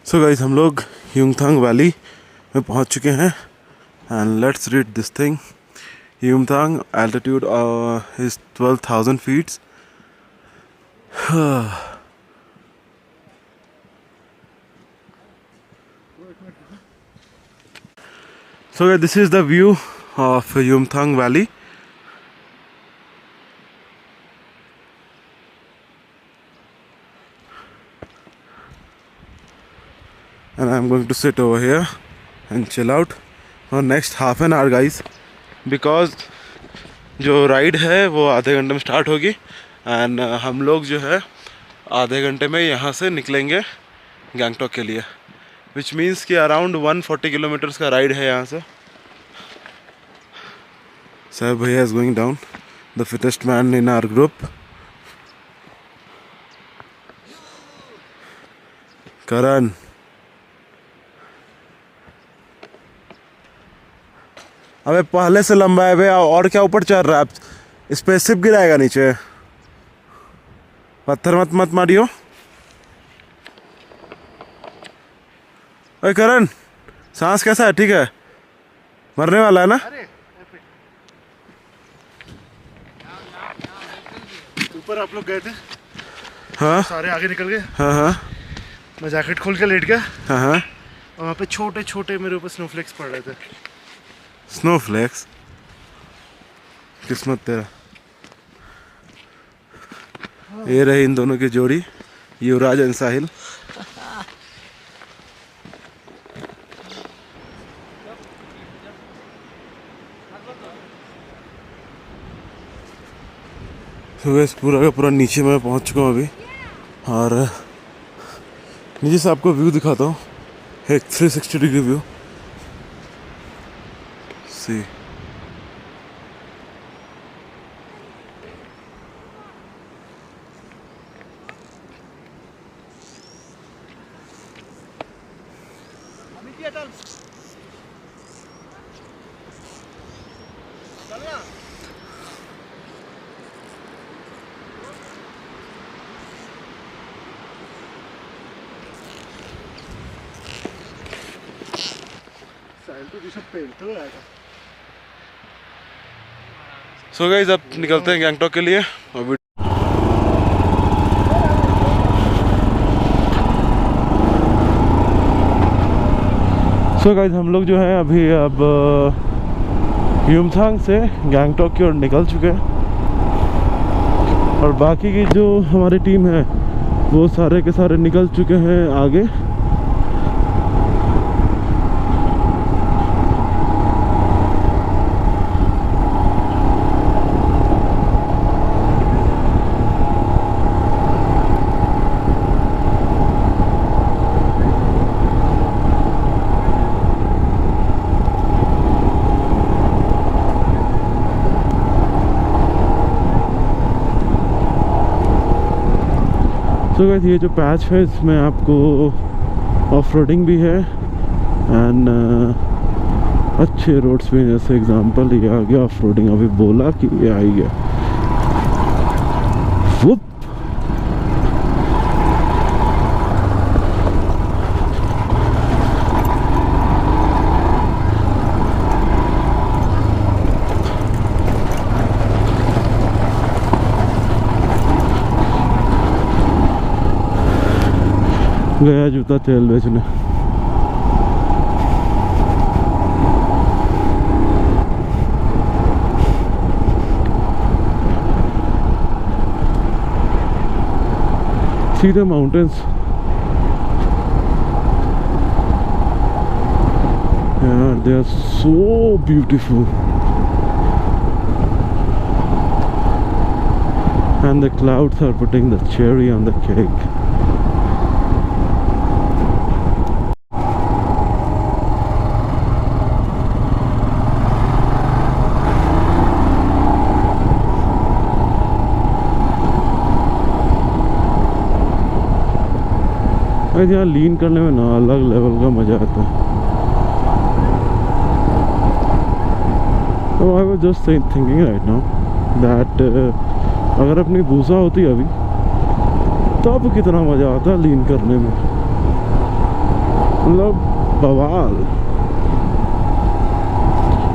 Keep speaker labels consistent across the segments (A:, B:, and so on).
A: So guys हम लोग Yumthang valley में पहुंच चुके हैं and let's read this thing. Yumthang altitude is 12,000 feet. So guys, this is the view of Yumthang Valley. And I'm going to sit over here and chill out for next half an hour guys, because जो ride है वो आधे घंटे में start होगी and हम लोग जो है आधे घंटे में यहाँ से निकलेंगे गैंगटॉक के लिए, विच मीन्स कि अराउंड 140 किलोमीटर्स का राइड है यहाँ से. Saib bhaiya is going down, the fittest man in our group. Karan. अबे पहले से लंबा है बे, और क्या ऊपर चढ़ रहा है. इस पे सिप गिराएगा नीचे. पत्थर मत मारियो. अरे करण, सांस कैसा है? ठीक है? मरने वाला है ना?
B: ऊपर आप लोग गए थे?
A: हाँ.
B: सारे आगे निकल गए.
A: हाँ.
B: मैं जैकेट खोल के लेट गया.
A: हाँ.
B: और वहाँ पे छोटे छोटे मेरे ऊपर स्नोफ्लेक्स पड़ रहे थे.
A: स्नोफ्लेक्स? किस्मत तेरा. ये रही इन दोनों की जोड़ी, युवराज एंड साहिल. तो वैसे पूरा का पूरा नीचे मैं पहुंच चुका हूँ अभी, और नीचे से आपको व्यू दिखाता हूँ. एक 360 डिग्री व्यू. सी सो गाइस अब निकलते हैं गैंगटॉक के लिए. सो गाइस हम लोग जो है अभी अब युमथांग से गैंगटॉक की ओर निकल चुके हैं, और बाकी की जो हमारी टीम है वो सारे के सारे निकल चुके हैं आगे. तो गाइस ये जो पैच है इसमें आपको ऑफ रोडिंग भी है एंड अच्छे रोड्स भी. जैसे एग्जांपल ये आ गया ऑफ रोडिंग, अभी बोला कि ये आ ही गया. वुप. गया जूता तेल बेचने. See the mountains. Yeah, they are so beautiful. And the clouds are putting the cherry on the cake. यहाँ लीन करने में ना अलग लेवल का मजा आता है. तो I was just thinking right now that अगर अपनी भूसा होती अभी तब कितना मजा आता लीन करने में. मतलब बवाल।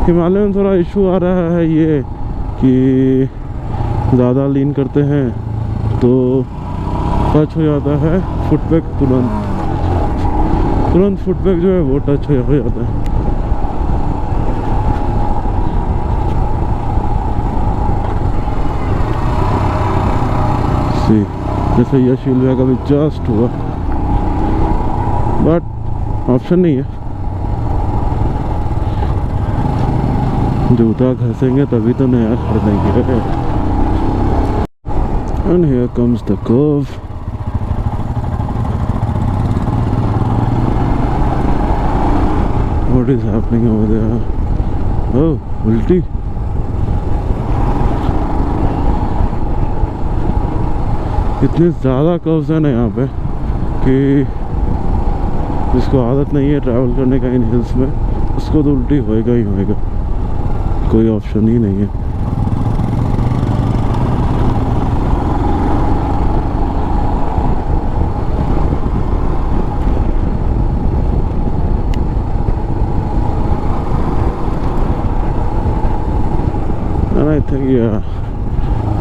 A: हिमालय में थोड़ा इशू आ रहा है ये कि ज़्यादा लीन करते हैं तो टच हो जाता है फुटपैक, तुरंत फुटपैक जो है वो टच हो जाता है। सी जैसे यशविल का भी जस्ट हुआ, बट ऑप्शन नहीं है, जूता घसेंगे तभी तो नया खरीदेंगे। And here comes the curve. What is happening over there? Oh, उल्टी। इतने ज़्यादा कर्व्स हैं ना यहाँ पे कि जिसको आदत नहीं है ट्रैवल करने का इन हिल्स में, उसको तो उल्टी होएगा ही होएगा, कोई ऑप्शन ही नहीं है। And I think, yeah,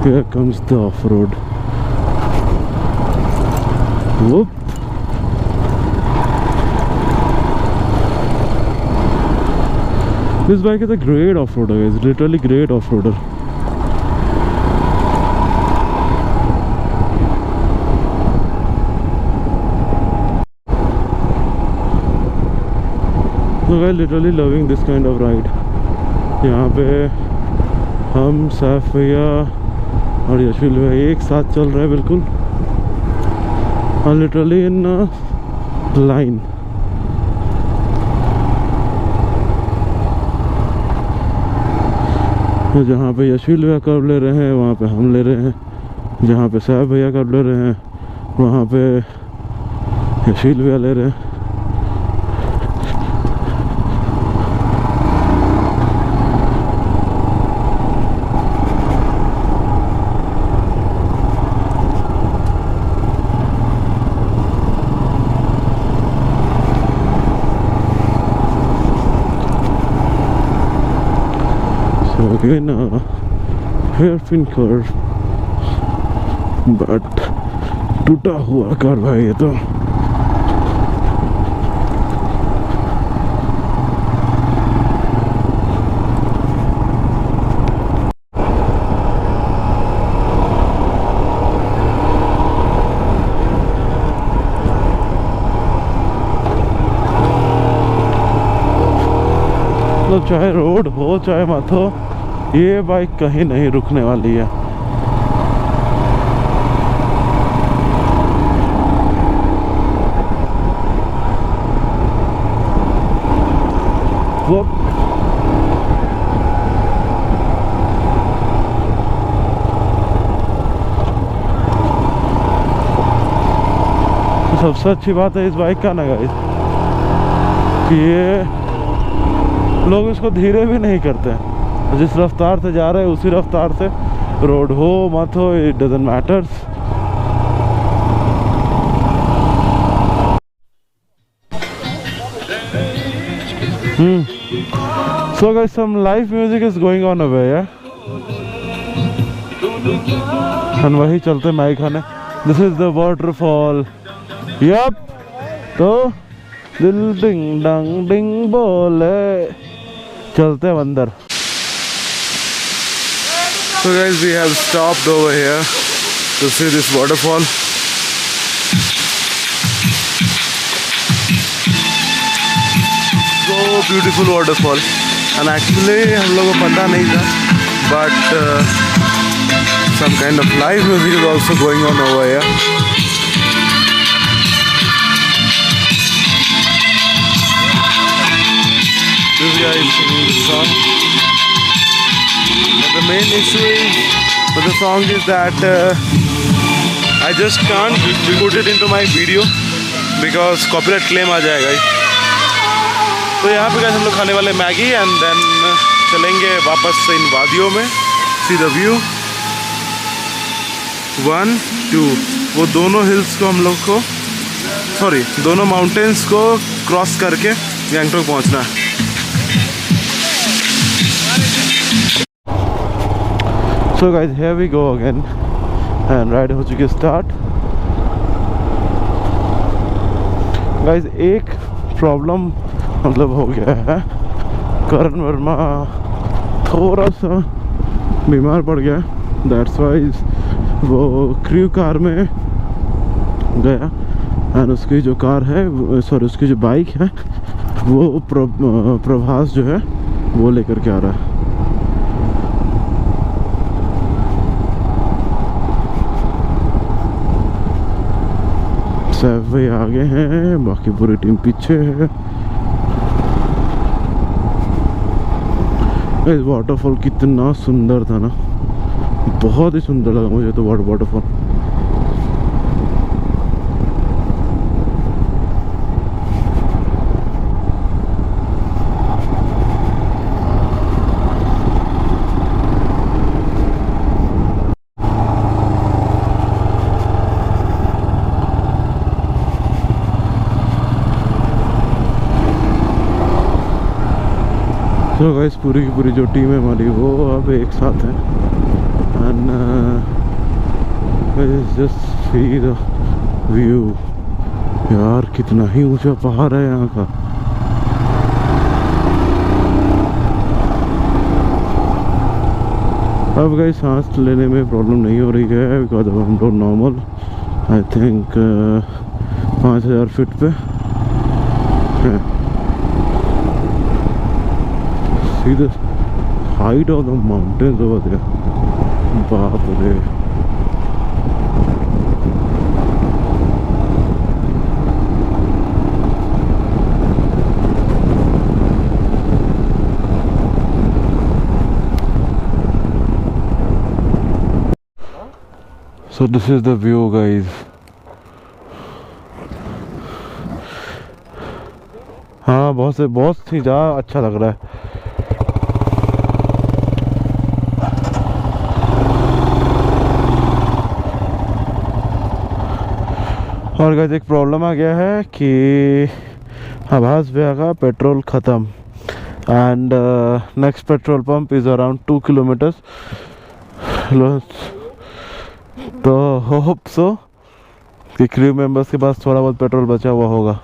A: here comes the off-road. Whoop. This bike is a great off-roader, it's literally great off-roader. So I'm literally loving this kind of ride. यहाँ पे हम सैफ भैया और यशविल भैया एक साथ चल रहे हैं बिल्कुल, और लिटरली इन लाइन। तो जहाँ पे यशविल भैया कर्व ले रहे हैं वहाँ पे हम ले रहे हैं, जहाँ पे सैफ भैया कर्व ले रहे हैं वहाँ पे यशविल भैया ले रहे हैं। Again a hairpin curve, but टूटा हुआ कर्व है ये तो। मतलब चाहे रोड हो चाहे मत हो, ये बाइक कहीं नहीं रुकने वाली है। वो सबसे अच्छी बात है इस बाइक का ना गाइस कि ये लोग इसको धीरे भी नहीं करते, जिस रफ्तार से जा रहे हैं उसी रफ्तार से, रोड हो मत हो, it doesn't matters. So guys, some live music is going on over here, and वही चलते माइक खाने। This is the waterfall. Yup. तो दिल डिंग डंग डिंग बोले, चलते हैं अंदर।
C: So guys, we have stopped over here to see this waterfall. So beautiful waterfall, and actually हम लोगों को पता नहीं था, but some kind of live music is also going on over here. This guy is singing the song. But the main issue is with the song is that I just can't put it into my video because copyright claim आ जाएगा। तो यहाँ पे हम लोग खाने वाले Maggi and then चलेंगे वापस इन वादियों में। सी द व्यू 1 2, वो दोनों हिल्स को हम लोग को
A: सॉरी दोनों माउंटेन्स को क्रॉस करके गैंगटॉक पहुंचना है। So guys here we go again and ride हो चुकी है स्टार्ट। गाइस एक प्रॉब्लम मतलब हो गया है, करण वर्मा थोड़ा सा बीमार पड़ गया, दैट्स वाई वो क्रू कार में गया एंड उसकी जो कार है सॉरी उसकी जो बाइक है वो प्रभास जो है वो लेकर के आ रहा है। सब भाई आगे हैं, बाकी पूरी टीम पीछे है। इस वाटरफॉल कितना सुंदर था ना, बहुत ही सुंदर लगा मुझे तो वाटरफॉल। तो गाइस पूरी की पूरी जो टीम है हमारी वो अब एक साथ है and just see the view. यार कितना ही ऊंचा पहाड़ है यहाँ का। अब गाइस सांस लेने में प्रॉब्लम नहीं हो रही है बिकॉज अब हम लोग नॉर्मल आई थिंक 5000 फीट पे हैं। See the height of the mountains over there. बाप रे। So this is the view guys. हाँ बहुत ही ज़्यादा अच्छा लग रहा है। और गाइस एक प्रॉब्लम आ गया है कि आभास भैया का पेट्रोल ख़त्म and next petrol pump is around 2 kilometres. तो होप सो कि क्रू मेंबर्स के पास थोड़ा बहुत पेट्रोल बचा हुआ होगा।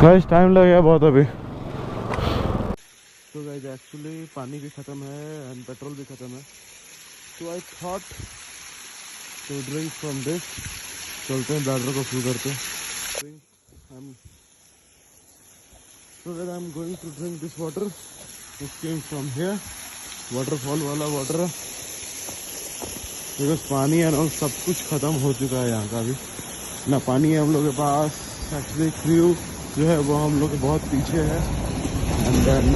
A: गाइस टाइम लग गया बहुत अभी। तो गाइस एक्चुअली पानी भी ख़त्म है एंड पेट्रोल भी ख़त्म है, तो I thought to drink from this. चलते हैं ब्लैडर को फिल करते हैं। So that I'm going to drink this water which came from here, waterfall वाला वाटर है बिकॉज पानी है ना सब कुछ ख़त्म हो चुका है यहाँ का। अभी ना पानी है हम लोग के पास। एक्चुअली क्रू जो है वो हम लोग के बहुत पीछे है एंड देन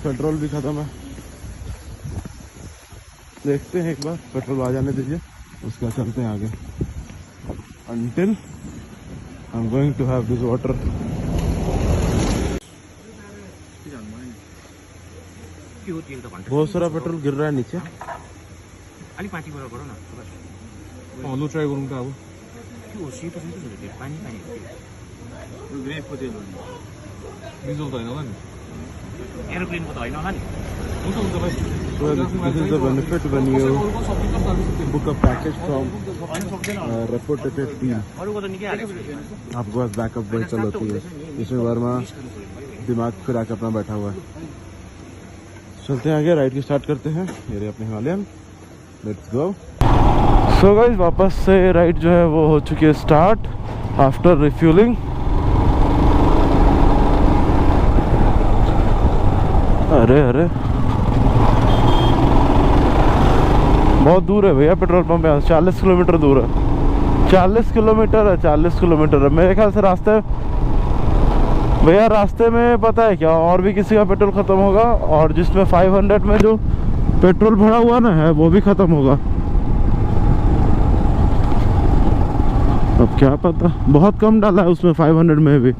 A: पेट्रोल भी ख़त्म है। देखते हैं एक बार पेट्रोल आ जाने दीजिए उसके बाद चलते हैं आगे। Until I'm going to have this water. बहुत सारा पेट्रोल गिर रहा है नीचे।
B: ऑन ट्राई करूँगा अब।
A: So this is the benefit when you book a package from reputed team. आपके पास बैकअप व्हीकल होती है, इसमें वर्मा दिमाग फिरा के अपना बैठा हुआ है। चलते हैं आगे, राइड की स्टार्ट करते हैं। ये अपने Himalayan, let's go. So guys वापस से राइड जो है वो हो चुकी है स्टार्ट आफ्टर रिफ्यूलिंग। अरे अरे बहुत दूर है भैया पेट्रोल पंप यहाँ से, 40 किलोमीटर दूर है। 40 किलोमीटर है, 40 किलोमीटर है मेरे ख्याल से। रास्ते भैया रास्ते में पता है क्या, और भी किसी का पेट्रोल ख़त्म होगा और जिसमें 500 में जो पेट्रोल भरा हुआ ना है वो भी ख़त्म होगा। अब क्या पता, बहुत कम डाला है उसमें 500 में भी।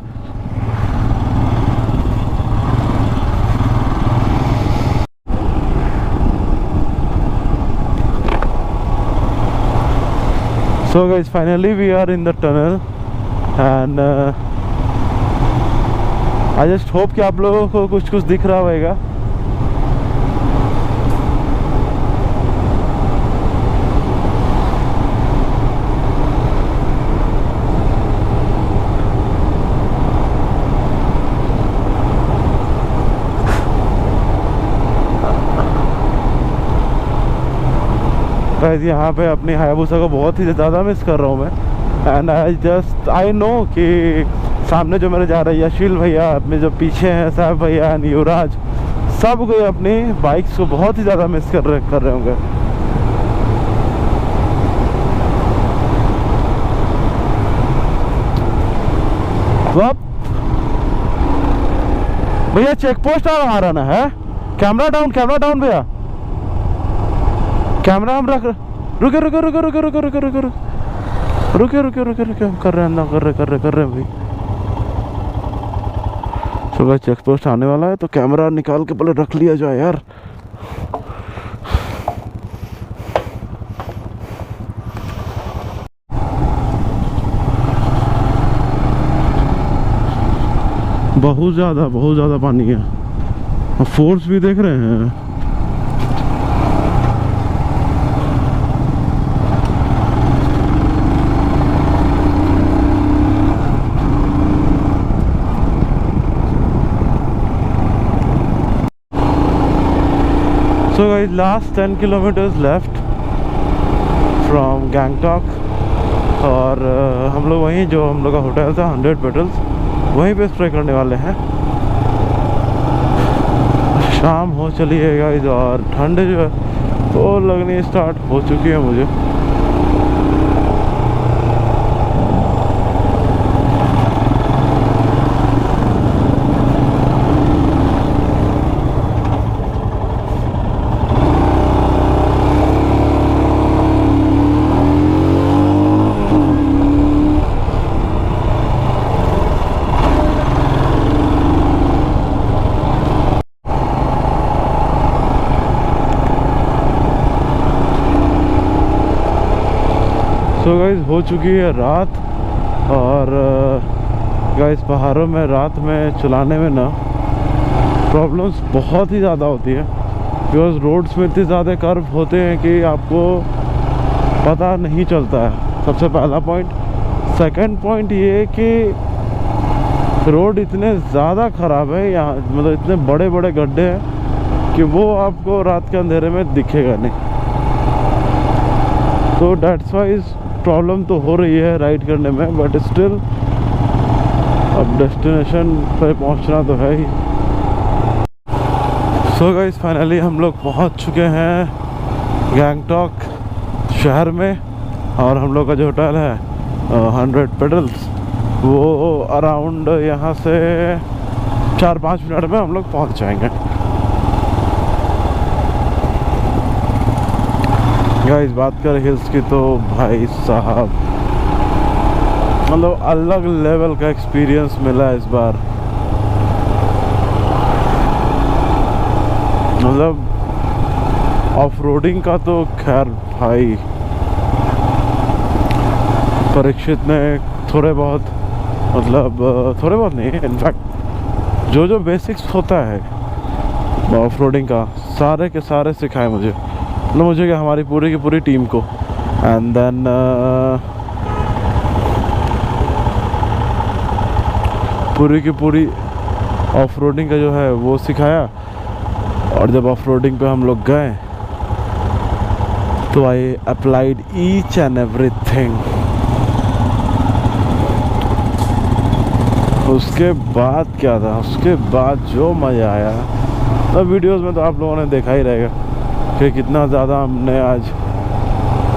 A: So guys, finally we are in the tunnel and I just hope कि आप लोगों को कुछ कुछ दिख रहा होगा। गाइस यहाँ पे अपनी हायाबुसा को बहुत ही ज़्यादा मिस कर रहा हूँ मैं। एंड आई नो कि सामने जो मेरे जा रहे हैं यशील भैया, अपने जो पीछे हैं साहब भैया एंड युवराज, सब कोई अपनी बाइक्स को बहुत ही ज़्यादा मिस कर रहे होंगे। भैया चेक पोस्ट आ रहा ना है। कैमरा डाउन भैया, कैमरा हम रख। रुके हम कर रहे हैं ना, कर रहे हैं भाई। सुबह चेक पोस्ट आने वाला है तो कैमरा निकाल के पहले रख लिया जाए यार। बहुत ज़्यादा पानी है। फोर्स भी देख रहे हैं। So guys, last 10 kilometers left from Gangtok और हम लोग वहीं जो हम लोग का होटल था 100 पेटल्स वहीं पे स्टे करने वाले हैं। शाम हो चली है गाइस और ठंड जो है वो लगनी स्टार्ट हो चुकी है मुझे। तो गाइस हो चुकी है रात और गाइस पहाड़ों में रात में चलाने में ना प्रॉब्लम्स बहुत ही ज़्यादा होती है, बिकॉज रोड्स में इतने ज़्यादा कर्व होते हैं कि आपको पता नहीं चलता है। सबसे पहला पॉइंट। सेकंड पॉइंट ये कि रोड इतने ज़्यादा ख़राब है यहाँ, मतलब इतने बड़े बड़े गड्ढे हैं कि वो आपको रात के अंधेरे में दिखेगा नहीं। तो डेट्स वाइज प्रॉब्लम तो हो रही है राइड करने में, बट स्टिल अब डेस्टिनेशन पर पहुंचना तो है ही। सो गाइस फाइनली हम लोग पहुंच चुके हैं गैंगटॉक शहर में और हम लोग का जो होटल है 100 पेटल्स वो अराउंड यहाँ से 4-5 मिनट में हम लोग पहुँच जाएंगे। गाइस बात कर हिल्स की तो भाई साहब मतलब अलग लेवल का एक्सपीरियंस मिला इस बार। मतलब ऑफ रोडिंग का तो खैर भाई परीक्षित ने थोड़े बहुत, मतलब थोड़े बहुत नहीं, इनफैक्ट जो बेसिक्स होता है ऑफ रोडिंग का सारे के सारे सिखाए मुझे, मतलब मुझे क्या हमारी पूरी की पूरी टीम को। एंड देन पूरी की पूरी ऑफ रोडिंग का जो है वो सिखाया। और जब ऑफ रोडिंग पे हम लोग गए तो I applied each and everything. उसके बाद क्या था, उसके बाद जो मज़ा आया, तो वीडियोस में तो आप लोगों ने देखा ही रहेगा कि कितना ज़्यादा हमने आज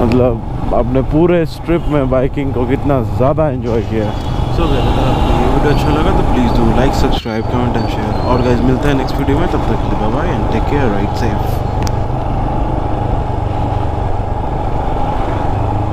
A: मतलब अपने पूरे ट्रिप में बाइकिंग को कितना ज़्यादा एंजॉय किया।
C: सो गाइस अगर आपको ये वीडियो अच्छा लगा तो please do like, subscribe, comment and share. और गाइस मिलते हैं नेक्स्ट वीडियो में, तब तक के लिए bye bye and take care, ride safe.